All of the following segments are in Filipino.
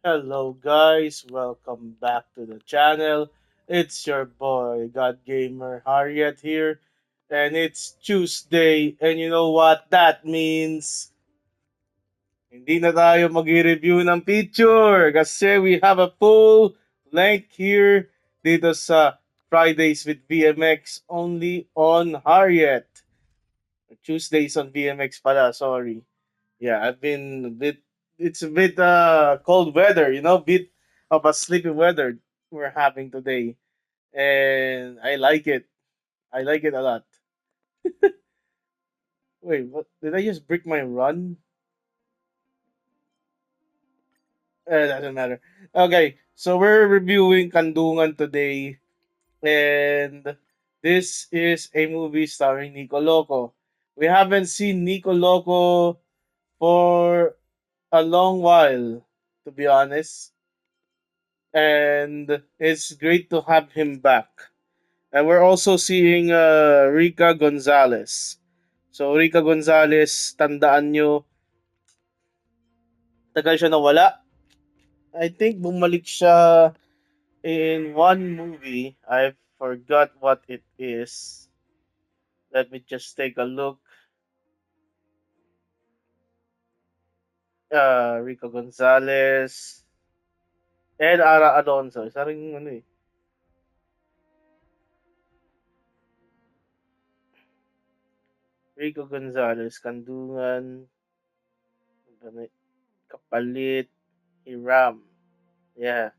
Hello guys, welcome back to the channel. It's your boy God Gamer Harriet here, and it's Tuesday, and you know what that means? Hindi na tayo mag-review ng picture kasi we have a full length here dito sa Fridays with VMX only on Harriet. Tuesdays on VMX pala, sorry. Yeah, I've been a bit. It's a bit cold weather, bit of a sleepy weather we're having today, and I like it. I like it a lot. Wait, what? Did I just break my run? Doesn't matter. Okay, so we're reviewing Kandungan today, and this is a movie starring Nico Loco. We haven't seen Nico Loco for a long while, to be honest, and it's great to have him back. And we're also seeing Rica Gonzalez. So Rica Gonzalez, tandaan nyo, tagal siya nawala. I think bumalik siya in one movie. I forgot what it is. Let me just take a look. Rica Gonzalez and Ara Alonso. Isa rin ano eh. Rico Gonzalez, Kandungan, Kapalit, Hiram. Yeah.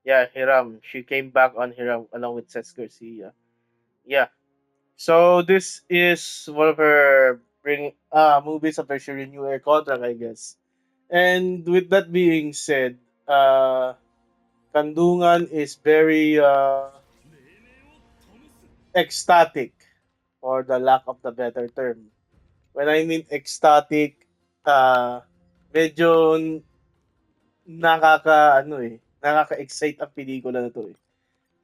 Yeah, Hiram. She came back on Hiram along with Seth Garcia. Yeah. So this is one of her bring movies after she renew her contract, I guess. And with that being said, Kandungan is very ecstatic, for the lack of the better term. When I mean ecstatic, uh, medyo nakaka-excite ang pelikula na to eh.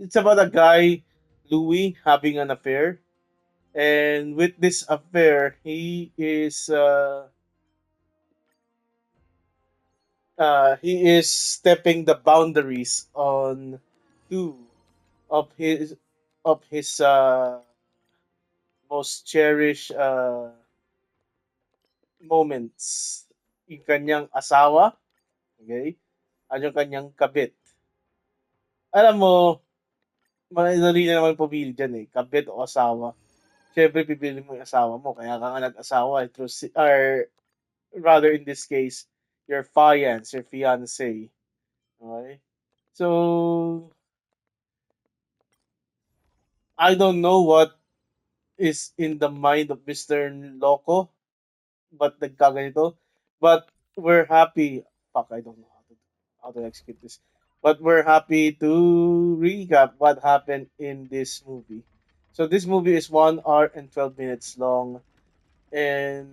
It's about a guy, Louis, having an affair. And with this affair, he is stepping the boundaries on two of his most cherished moments. Yung kanyang asawa, okay? At yung kanyang kabit. Alam mo, madali na naman pumili dyan eh, kabit o asawa. Siyempre, pipili mo yung asawa mo. Kaya ka nga nag-asawa eh, or rather in this case, your fiance, your fiance. Okay? So, I don't know what is in the mind of Mr. Loco, but nagkaganito. But we're happy. Fuck, I don't know how to execute this. But we're happy to recap what happened in this movie. So this movie is 1 hour and 12 minutes long, and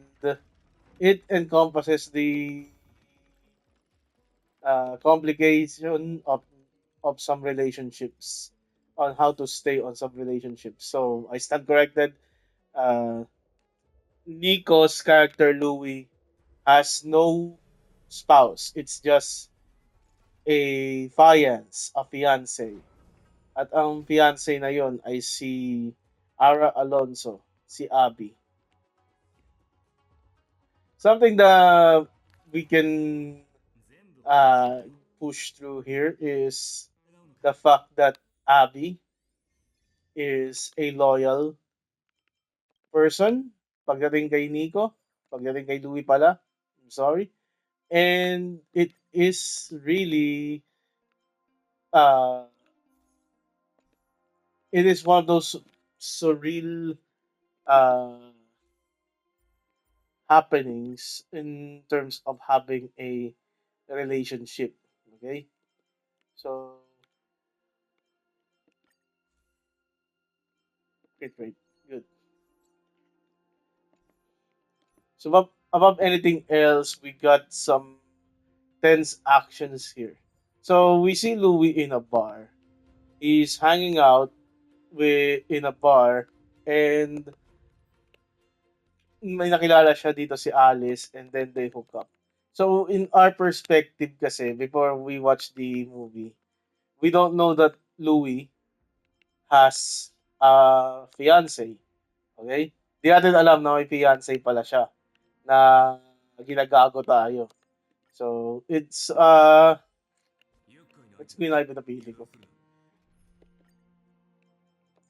it encompasses the complication of some relationships, on how to stay on some relationships. So I stand corrected. Uh, Nico's character Louis has no spouse. It's just a fiance. At ang fiance na yon ay si Ara Alonso, si Abby. Something that we can uh, push through here is the fact that Abby is a loyal person pagdating kay Nico, pagdating kay Louie pala. I'm sorry. And uh it is one of those surreal uh happenings in terms of having a relationship. Okay? So great. Good. So above anything else, we got some tense actions here. So we see Louis in a bar. He's hanging out in a bar, and may nakilala siya dito si Alice, and then they hook up. So in our perspective kasi, before we watch the movie, we don't know that Louis has a fiance. Okay? Di natin alam na may fiance pala siya na ginagago tayo. So, it's Green Eye na pili ko.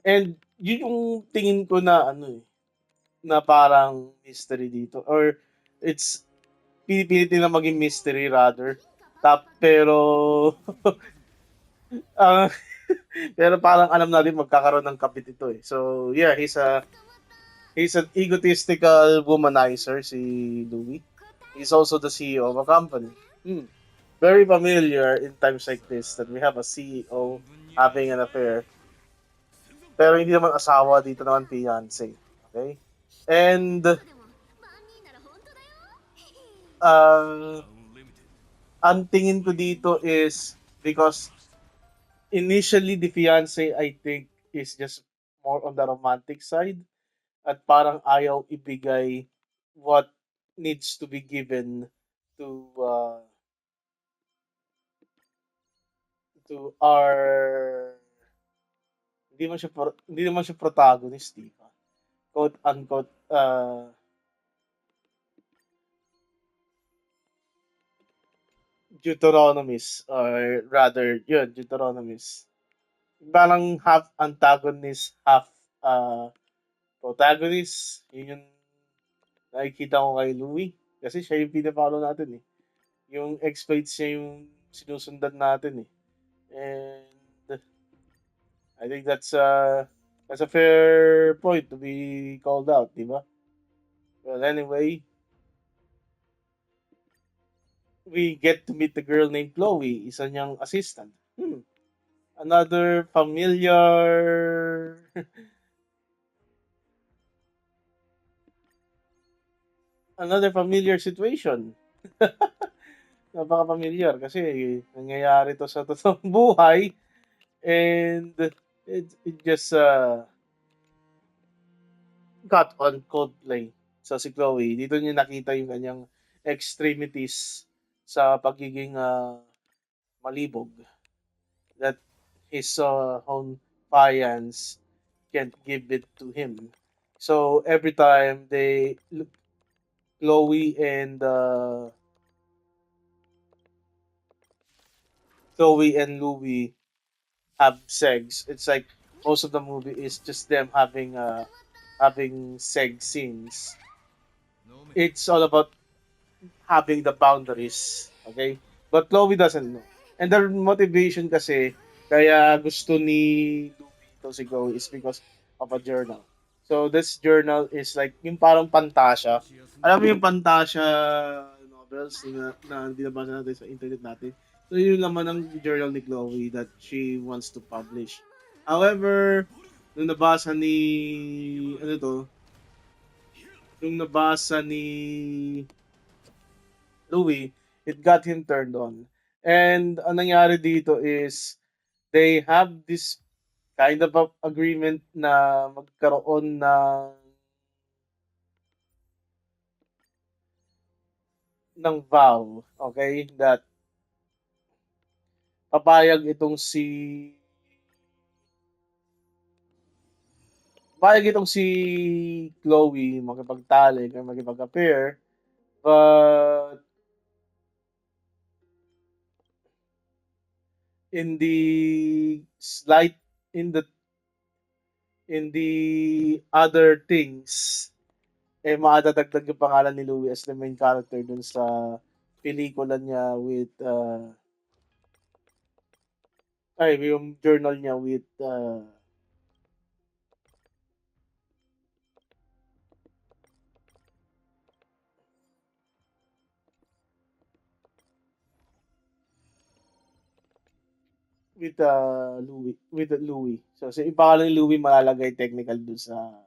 And yun yung tingin ko na ano eh, na parang mystery dito. Or it's pinipilit nila maging mystery rather. Pero ah, pero parang alam natin magkakaroon ng kabit ito eh. So yeah, he's an egotistical womanizer si Louis. He's also the CEO of a company. Hmm. Very familiar in times like this that we have a CEO having an affair. Pero hindi naman asawa, dito naman fiancé. Okay? And uh, ang tingin ko dito is because initially the fiancé I think is just more on the romantic side at parang ayaw ibigay what needs to be given to our hindi naman siya protagonist, di ba? Quote unquote Deuteronomist or rather yun Deuteronomist. Parang half antagonist, half uh, protagonist. Yun yung nakikita ko kay Louis. Kasi siya yung pinafollow natin eh. Yung exploits niya yung sinusundan natin eh. And I think that's a fair point to be called out, di ba? Well, anyway, we get to meet the girl named Chloe, isa niyang assistant. Another familiar another familiar situation. Napaka-familiar kasi nangyayari to sa totoong buhay and it just got on Coldplay. So si Chloe, dito niya nakita yung kanyang extremities sa pagiging malibog that his own clients can't give it to him. So every time Chloe and Chloe and Louis have sex, it's like most of the movie is just them having sex scenes. It's all about having the boundaries. Okay? But Chloe doesn't know. And the motivation kasi, kaya gusto ni Louie to si Chloe is because of a journal. So this journal is like yung parang pantasya. Alam mo yung pantasya novels na binabasa natin sa internet natin. So yun naman ang journal ni Chloe that she wants to publish. However, nung nabasa ni ano to, nung nabasa ni Louis, it got him turned on. And ang nangyari dito is they have this kind of agreement na magkaroon ng vow, okay? That papayag itong si papayag itong si Chloe makipagtalik or makipag-appear, but in the slight in the other things eh madadagdag yung pangalan ni Louis as the main character dun sa pelikula niya yung journal niya with Louis. So yung pangalan ni Louis malalagay technical uh,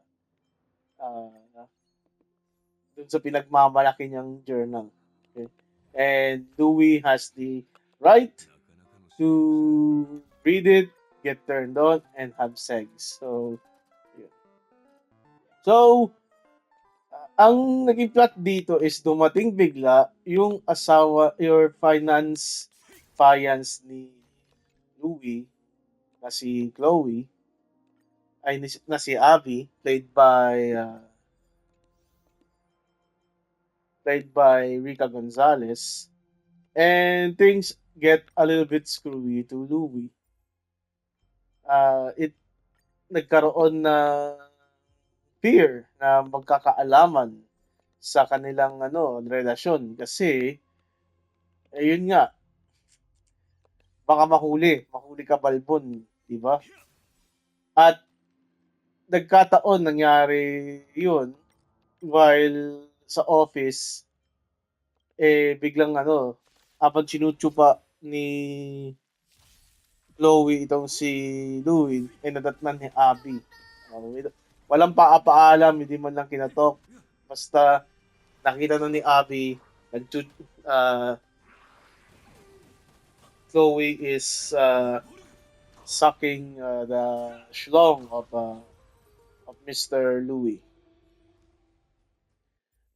dun sa pinagmamalaki niyang journal. Okay? And Louis has the right to read it, get turned on, and have sex. So, yeah. So, Ang naging plot dito is dumating bigla yung asawa, your fiance ni Louie na si Chloe, na si Abby, played by Rica Gonzalez, and things get a little bit screwy to Louie. It nagkaroon na fear na magkakaalaman sa kanilang relasyon kasi ayun nga, baka mahuli ka balbon, 'di ba? At nagkataon nangyari 'yun while sa office, biglang habang pa ni Chloe itong si Louie, nadatnan ni Abby. Walang paapaalam, hindi man lang kinatok. Basta nakita na ni Abby, uh, Chloe is sucking the schlong of Mr. Louis.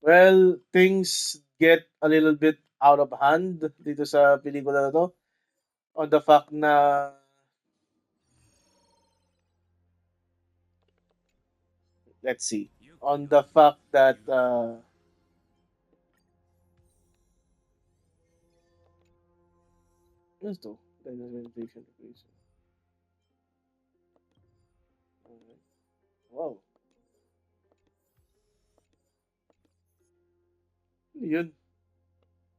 Well, things get a little bit out of hand dito sa pelikula na to on the fact na let's see, on the fact that ano to? Meditation. Wow. Ano yun?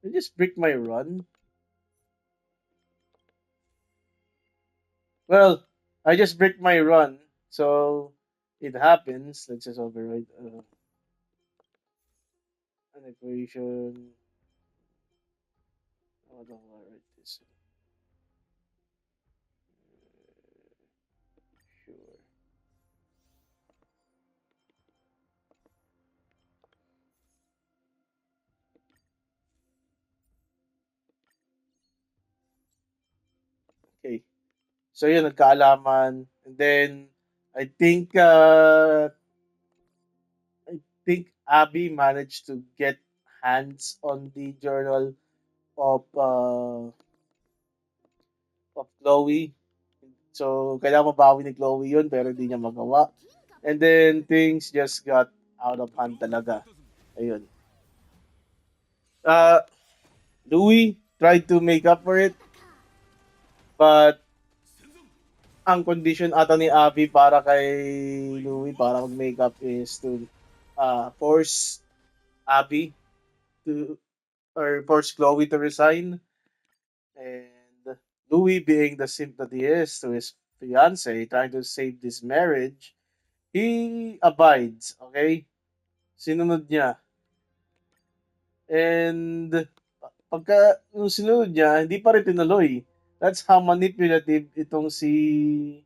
I just break my run. Well, I just break my run, so it happens. Let's just override an equation. Oh, don't override this. Sure. Okay. So yun, nagkaalaman. And then, I think, uh, I think Abby managed to get hands on the journal of uh, of Chloe. So, kailangan mabawi ni Chloe yun, pero hindi niya magawa. And then, things just got out of hand talaga. Ayun. Uh, Louis tried to make up for it, but ang condition ata ni Abby para kay Louis para mag-make up is to force Abby to or force Chloe to resign, and Louis, being the simp that he is to his fiance, trying to save this marriage, he abides, okay? Sinunod niya. And pagka nung sinunod niya, hindi pa rin tinuloy. That's how manipulative itong si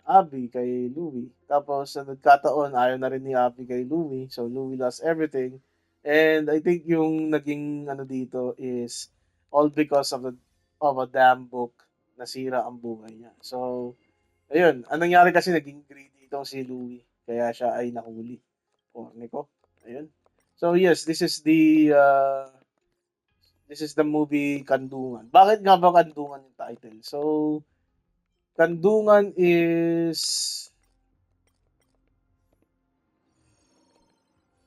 Abby kay Louie. Tapos sa nagkataon, ayaw na rin ni Abby kay Louie. So Louie lost everything. And I think yung naging dito is all because of a damn book, nasira ang buhay niya. So, ayun. Anong nangyari kasi naging greedy itong si Louie. Kaya siya ay nahuli. Corny ko. Ayun. So yes, this is the movie Kandungan. Bakit nga ba Kandungan yung title? So, Kandungan is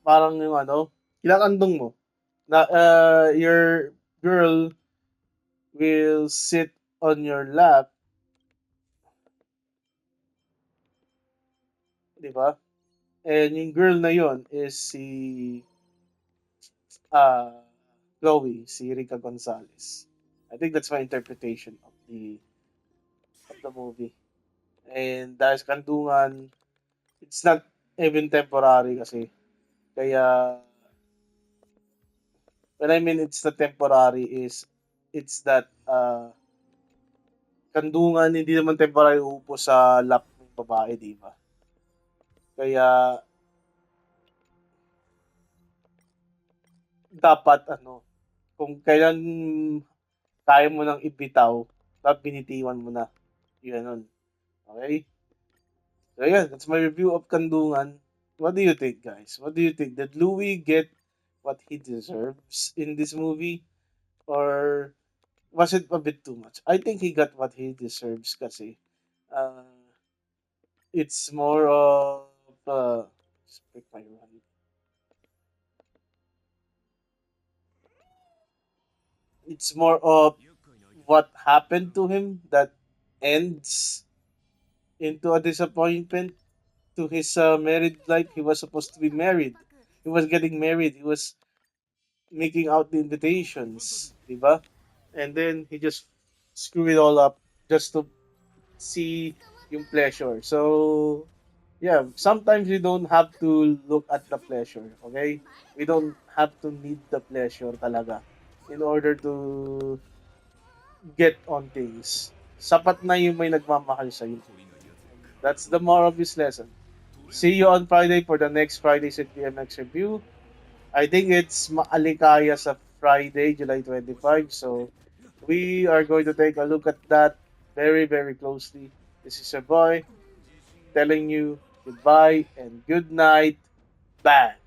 parang yung kinakandong mo na your girl will sit on your lap, 'di ba? And yung girl na yon is si uh, Chloe, si Rica Gonzalez. I think that's my interpretation of the movie. And dahil sa kandungan, it's not even temporary kasi. Kaya when I mean it's not temporary is it's that kandungan hindi naman temporary uupo sa lap ng babae, di ba? Kaya dapat kung kailan kaya mo nang ibitaw, dapat binitiwan mo na. Yun nun. Okay? So yeah, that's my review of Kandungan. What do you think, guys? What do you think? Did Louis get what he deserves in this movie? Or was it a bit too much? I think he got what he deserves kasi uh, it's more of just pick my one. It's more of what happened to him that ends into a disappointment to his married life. He was supposed to be married. He was getting married. He was making out the invitations, diba? And then he just screw it all up just to see yung pleasure. So, yeah, sometimes we don't have to look at the pleasure, okay? We don't have to need the pleasure talaga in order to get on things. Sapat na yung may nagmamahal sa'yo. And that's the moral of this lesson. See you on Friday for the next Friday's PMX review. I think it's Maalikaya sa Friday, July 25. So we are going to take a look at that very, very closely. This is your boy telling you goodbye and good night. Bang.